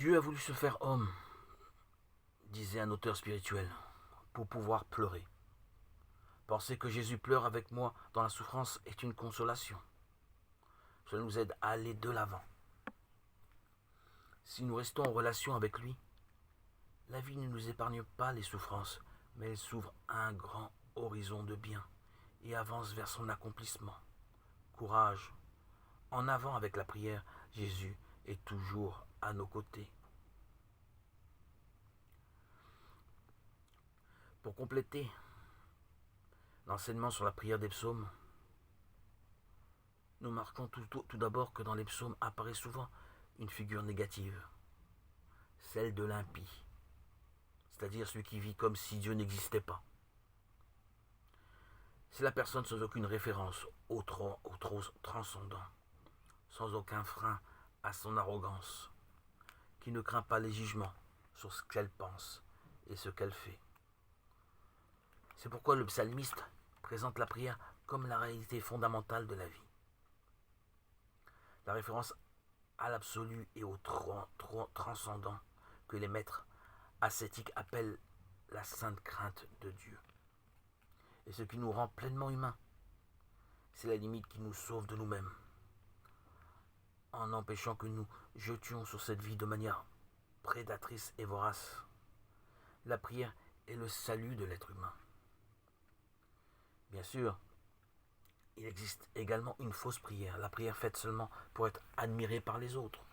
Dieu a voulu se faire homme, disait un auteur spirituel, pour pouvoir pleurer. Penser que Jésus pleure avec moi dans la souffrance est une consolation. Cela nous aide à aller de l'avant. Si nous restons en relation avec lui, la vie ne nous épargne pas les souffrances, mais elle s'ouvre à un grand horizon de bien et avance vers son accomplissement. Courage, en avant avec la prière, Jésus est toujours à nos côtés. Pour compléter l'enseignement sur la prière des psaumes, nous marquons tout d'abord que dans les psaumes apparaît souvent une figure négative, celle de l'impie, c'est-à-dire celui qui vit comme si Dieu n'existait pas. C'est la personne sans aucune référence au trop transcendant, sans aucun frein à son arrogance, qui ne craint pas les jugements sur ce qu'elle pense et ce qu'elle fait. C'est pourquoi le psalmiste présente la prière comme la réalité fondamentale de la vie. La référence à l'absolu et au transcendant que les maîtres ascétiques appellent la sainte crainte de Dieu. Et ce qui nous rend pleinement humains, c'est la limite qui nous sauve de nous-mêmes, en empêchant que nous jetions sur cette vie de manière prédatrice et vorace. La prière est le salut de l'être humain. Bien sûr, il existe également une fausse prière, la prière faite seulement pour être admirée par les autres.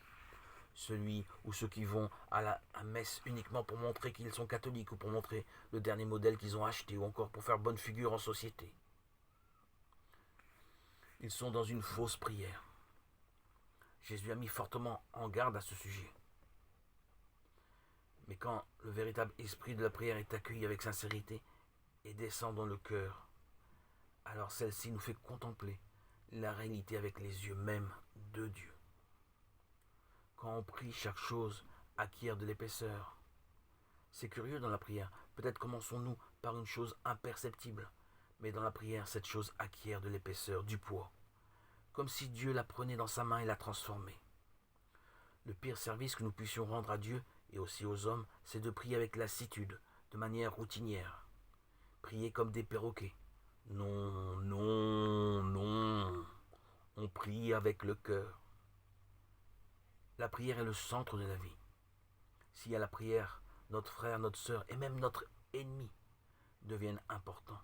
Celui ou ceux qui vont à la messe uniquement pour montrer qu'ils sont catholiques ou pour montrer le dernier modèle qu'ils ont acheté ou encore pour faire bonne figure en société. Ils sont dans une fausse prière. Jésus a mis fortement en garde à ce sujet. Mais quand le véritable esprit de la prière est accueilli avec sincérité et descend dans le cœur, alors celle-ci nous fait contempler la réalité avec les yeux mêmes de Dieu. Quand on prie, chaque chose acquiert de l'épaisseur. C'est curieux dans la prière. Peut-être commençons-nous par une chose imperceptible, mais dans la prière, cette chose acquiert de l'épaisseur, du poids, comme si Dieu la prenait dans sa main et la transformait. Le pire service que nous puissions rendre à Dieu et aussi aux hommes, c'est de prier avec lassitude, de manière routinière. Prier comme des perroquets. Non, non, non. On prie avec le cœur. La prière est le centre de la vie. S'il y a la prière, notre frère, notre sœur et même notre ennemi deviennent importants.